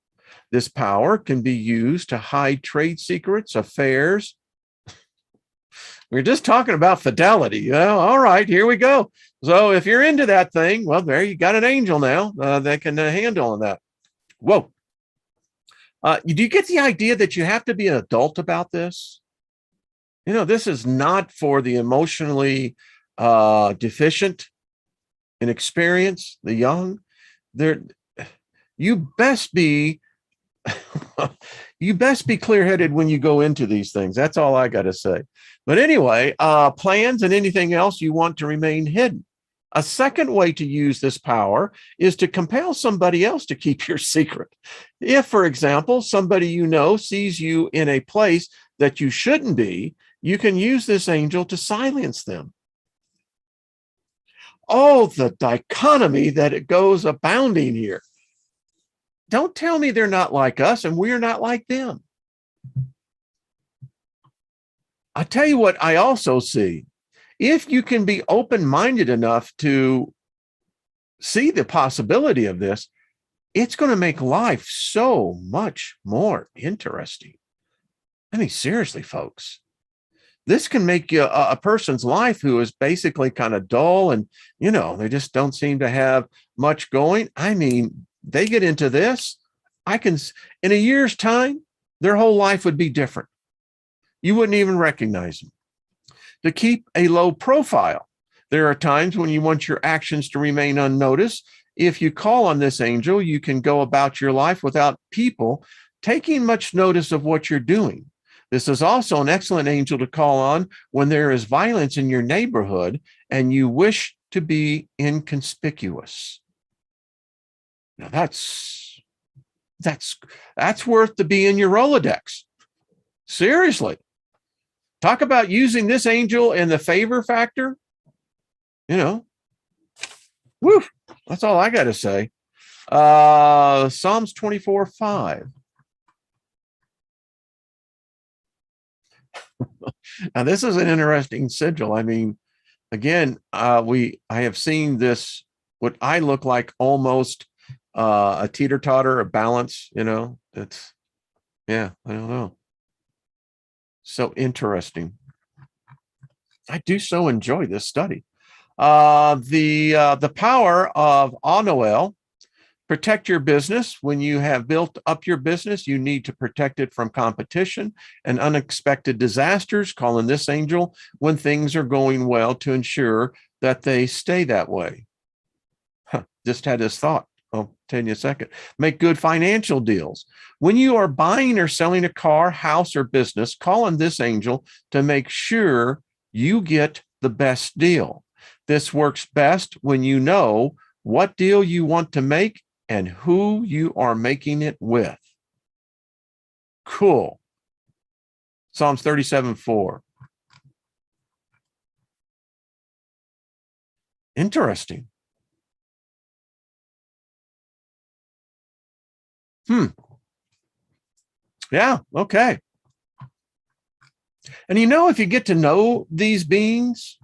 This power can be used to hide trade secrets, affairs. We're just talking about fidelity. Well, all right, here we go. So if you're into that thing, well, there you got an angel now that can handle that. Whoa. Do you get the idea that you have to be an adult about this? This is not for the emotionally deficient in experience, the young. You best be clear-headed when you go into these things. That's all I got to say. But anyway, plans and anything else you want to remain hidden. A second way to use this power is to compel somebody else to keep your secret. If, for example, somebody sees you in a place that you shouldn't be, you can use this angel to silence them. Oh, the dichotomy that it goes abounding here. Don't tell me they're not like us and we're not like them. I tell you what I also see. If you can be open-minded enough to see the possibility of this, it's going to make life so much more interesting. I mean, seriously, folks, this can make you a person's life who is basically kind of dull and, they just don't seem to have much going. I mean, they get into this, in a year's time, their whole life would be different. You wouldn't even recognize them. To keep a low profile. There are times when you want your actions to remain unnoticed. If you call on this angel, you can go about your life without people taking much notice of what you're doing. This is also an excellent angel to call on when there is violence in your neighborhood and you wish to be inconspicuous. Now that's worth to be in your Rolodex. Seriously. Talk about using this angel in the favor factor. You know, woof, that's all I got to say. Psalms 24:5. Now, this is an interesting sigil. I mean, again, I have seen this, what I look like almost a teeter-totter, a balance, you know, it's, yeah, I don't know. So interesting. I do so enjoy this study. The power of Anoel. Protect your business. When you have built up your business, you need to protect it from competition and unexpected disasters. Call in this angel when things are going well to ensure that they stay that way. Just had this thought. I'll tell you in a second. Make good financial deals. When you are buying or selling a car, house, or business, call on this angel to make sure you get the best deal. This works best when you know what deal you want to make and who you are making it with. Cool. Psalms 37:4. Interesting. Yeah, okay. And you know, if you get to know these beings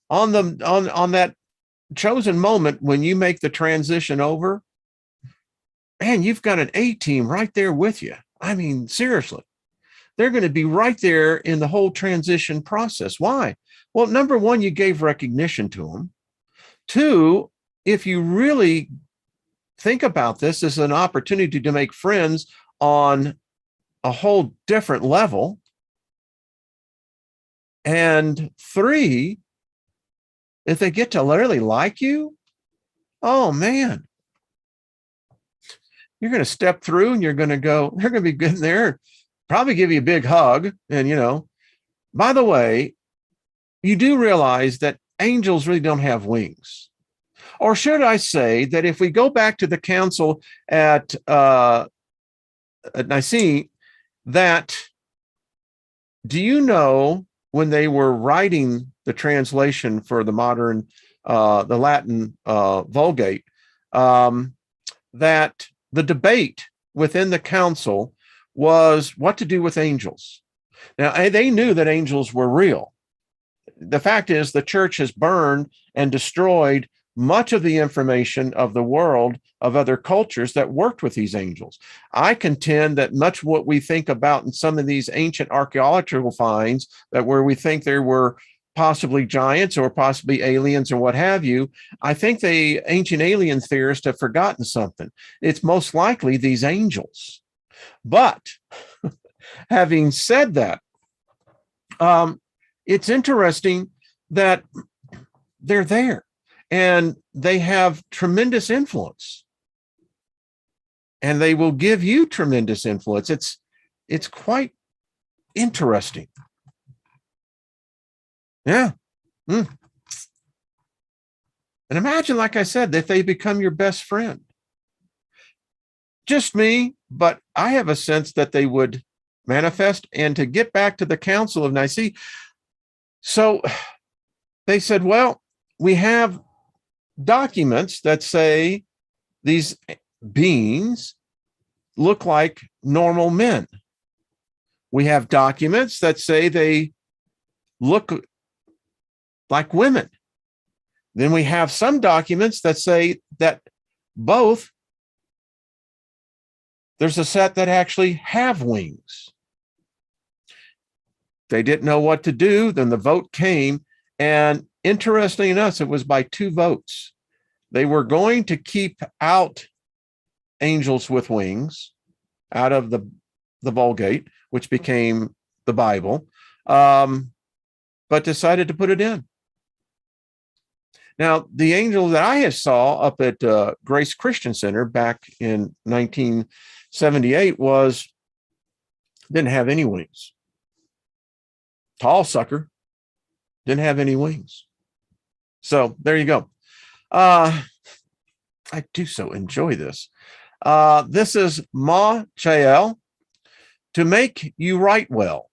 on that chosen moment when you make the transition over, man, you've got an A-team right there with you. I mean, seriously, they're going to be right there in the whole transition process. Why? Well, number one, you gave recognition to them. Two, if you really think about this as an opportunity to make friends on a whole different level. And three, if they get to really like you, oh man, you're going to step through and you're going to go, they're going to be good there, probably give you a big hug. And, you know, by the way, you do realize that angels really don't have wings. Or should I say that if we go back to the council at Nicene, that, do you know when they were writing the translation for the modern, the Latin Vulgate, that the debate within the council was what to do with angels. Now, they knew that angels were real. The fact is the church has burned and destroyed much of the information of the world of other cultures that worked with these angels. I contend that much what we think about in some of these ancient archaeological finds, that where we think there were possibly giants or possibly aliens or what have you, I think the ancient alien theorists have forgotten something. It's most likely these angels. But having said that, it's interesting that they're there and they have tremendous influence and they will give you tremendous influence. It's quite interesting. Yeah. And imagine, like I said, that they become your best friend. Just me, but I have a sense that they would manifest. And to get back to the Council of Nicaea, so they said, well, we have documents that say these beings look like normal men. We have documents that say they look like women. Then we have some documents that say that both, there's a set that actually have wings. They didn't know what to do. Then the vote came. And interestingly enough, it was by 2 votes. They were going to keep out angels with wings out of the Vulgate, which became the Bible, but decided to put it in. Now, the angel that I saw up at Grace Christian Center back in 19 78 was, didn't have any wings. Tall sucker, didn't have any wings. So there you go. I do so enjoy this. This is Ma Chael. To make you write well.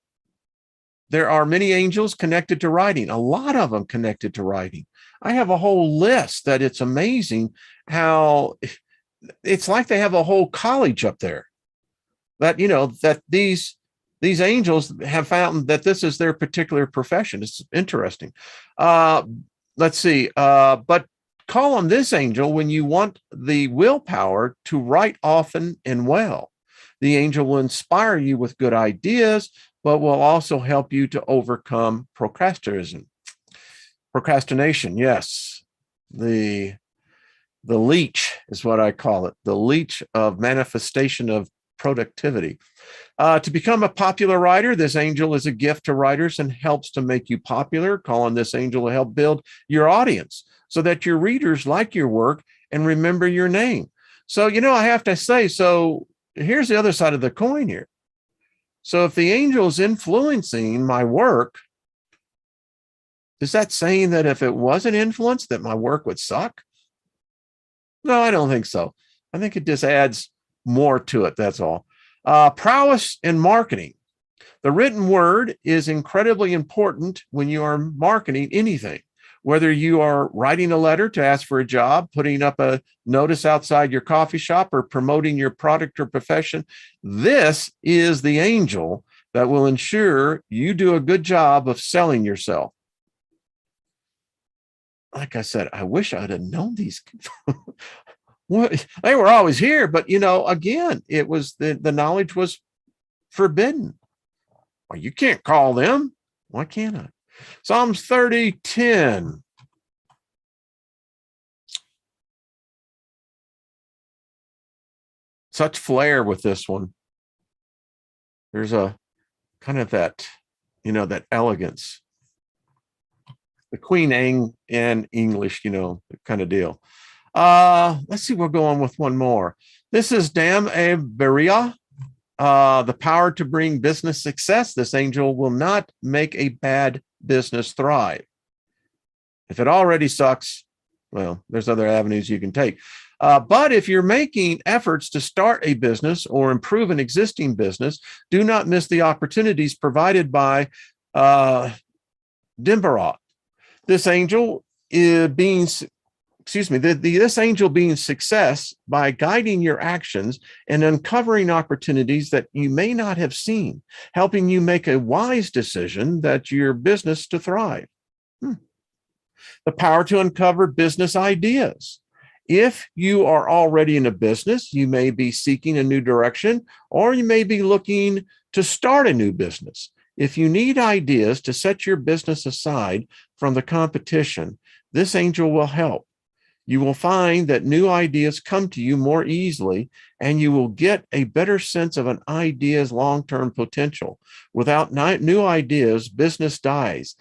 There are many angels connected to writing, a lot of them connected to writing. I have a whole list that it's amazing how it's like they have a whole college up there that, you know, that these angels have found that this is their particular profession. It's interesting. Let's see. But call on this angel when you want the willpower to write often and well. The angel will inspire you with good ideas, but will also help you to overcome procrastination. Procrastination, yes. The leech is what I call it, the leech of manifestation of productivity. To become a popular writer, this angel is a gift to writers and helps to make you popular. Call on this angel to help build your audience so that your readers like your work and remember your name. So, you know, I have to say, so here's the other side of the coin here. So if the angel is influencing my work, is that saying that if it wasn't influenced, that my work would suck? No, I don't think so. I think it just adds more to it. That's all. Prowess in marketing. The written word is incredibly important when you are marketing anything. Whether you are writing a letter to ask for a job, putting up a notice outside your coffee shop, or promoting your product or profession, this is the angel that will ensure you do a good job of selling yourself. Like I said, I wish I'd have known these. They were always here, but, you know, again, it was the knowledge was forbidden. Well, you can't call them. Why can't I? Psalms 30:10. Such flair with this one. There's a kind of that, you know, that elegance. The Queen Anne English, you know, kind of deal. Let's see, we'll go on with one more. This is Dam E Beria. The power to bring business success. This angel will not make a bad business thrive. If it already sucks, well, there's other avenues you can take. But if you're making efforts to start a business or improve an existing business, do not miss the opportunities provided by Dimbarat. This angel this angel being success by guiding your actions and uncovering opportunities that you may not have seen, helping you make a wise decision that your business to thrive. The power to uncover business ideas. If you are already in a business, you may be seeking a new direction, or you may be looking to start a new business. If you need ideas to set your business aside from the competition, this angel will help. You will find that new ideas come to you more easily, and you will get a better sense of an idea's long-term potential. Without new ideas, business dies.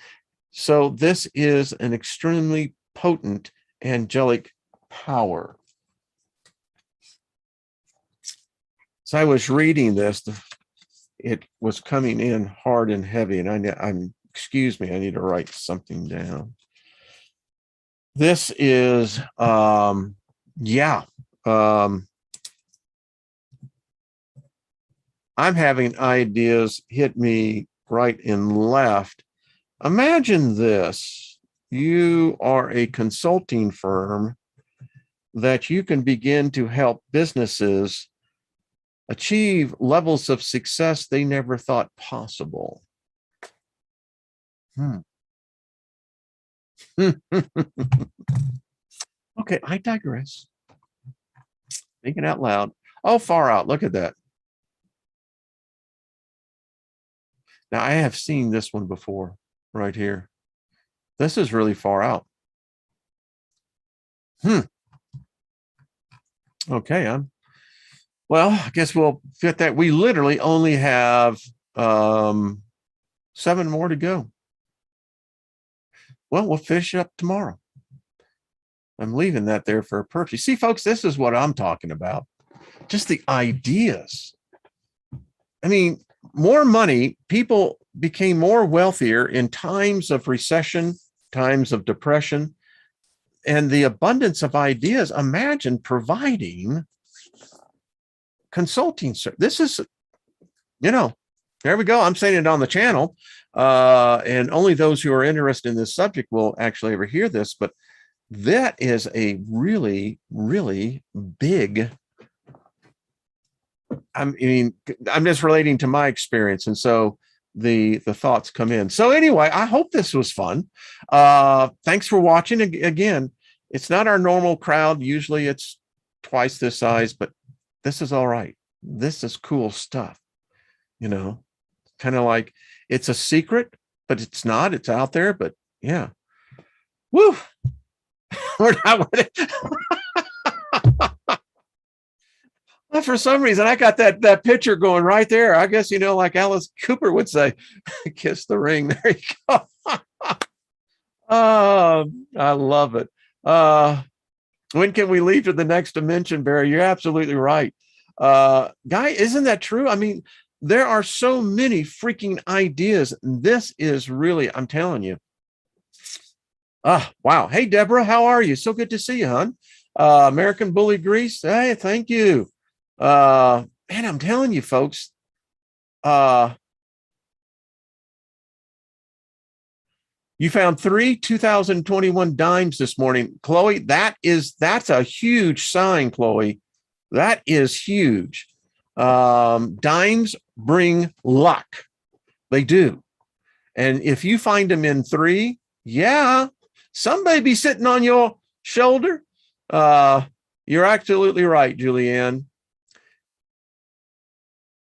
So this is an extremely potent angelic power. So I was reading this, it was coming in hard and heavy, and excuse me, I need to write something down. This is, I'm having ideas hit me right and left. Imagine this. You are a consulting firm that you can begin to help businesses achieve levels of success they never thought possible. Okay, I digress. Thinking out loud. Oh, far out. Look at that. Now, I have seen this one before right here. This is really far out. Okay, well, I guess we'll fit that. We literally only have 7 more to go. Well, we'll finish up tomorrow. I'm leaving that there for a purpose. You see, folks, this is what I'm talking about. just the ideas. I mean, more money, people became more wealthier in times of recession, times of depression, and the abundance of ideas. Imagine providing consulting. This is, there we go. I'm saying it on the channel. And only those who are interested in this subject will actually ever hear this, but that is a really, really big, I'm just relating to my experience. And so the thoughts come in. So anyway, I hope this was fun. Thanks for watching. Again, it's not our normal crowd. Usually it's twice this size, but this is all right. This is cool stuff, kind of like it's a secret, but it's not, it's out there, but yeah. Woo. We're not for some reason, I got that picture going right there. I guess, like Alice Cooper would say, kiss the ring. There you go. Oh, I love it. When can we leave to the next dimension, Barry? You're absolutely right. Guy, isn't that true? I mean, there are so many freaking ideas. This is really, I'm telling you. Wow. Hey, Deborah, how are you? So good to see you, hon. American Bully Grease. Hey, thank you. Man, I'm telling you, folks. You found 3 2021 dimes this morning. Chloe, that's a huge sign, Chloe. That is huge. Dimes bring luck. They do. And if you find them in 3, yeah, some may be sitting on your shoulder. You're absolutely right, Julianne.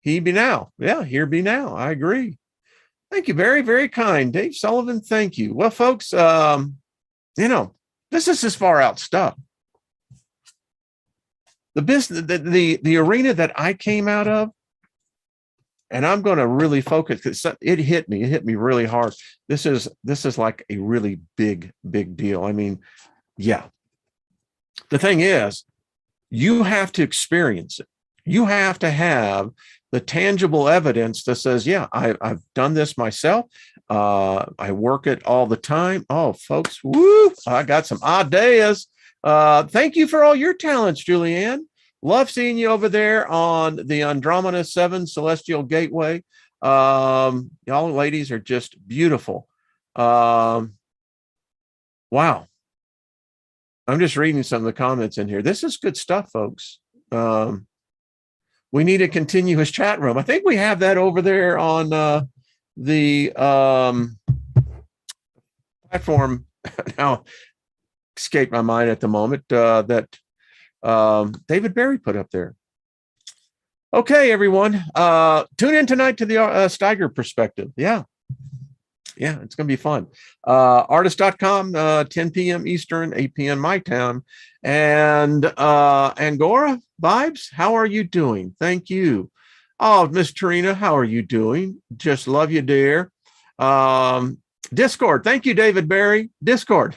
He be now. Yeah, here be now. I agree. Thank you. Very, very kind. Dave Sullivan, thank you. Well, folks, this is just far out stuff. The business, the arena that I came out of, and I'm going to really focus because it hit me really hard. This is like a really big deal. I mean, yeah. The thing is, you have to experience it. You have to have the tangible evidence that says, yeah, I've done this myself. I work it all the time. Oh, folks, woo, I got some ideas. Thank you for all your talents, Julianne. Love seeing you over there on the Andromeda 7 Celestial Gateway. Y'all ladies are just beautiful. Wow. I'm just reading some of the comments in here. This is good stuff, folks. We need a continuous chat room. I think we have that over there on the platform. Now, escaped my mind at the moment that David Barry put up there. Okay, everyone. Tune in tonight to the Steiger Perspective. Yeah, it's going to be fun. Artist.com, 10 p.m. Eastern, 8 p.m. my time. And Angora Vibes, how are you doing? Thank you. Oh, Miss Tarina, how are you doing? Just love you, dear. Discord. Thank you, David Barry. Discord.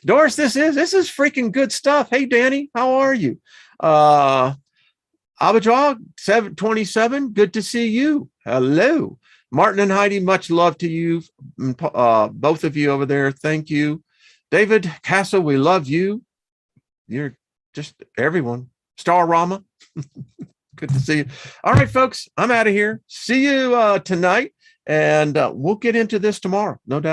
Doris, this is freaking good stuff. Hey, Danny, how are you? Abajog 727. Good to see you. Hello. Martin and Heidi, much love to you. Both of you over there. Thank you. David Castle, we love you. You're just everyone. Star Rama. Good to see you. All right, folks, I'm out of here. See you tonight. And we'll get into this tomorrow. No doubt.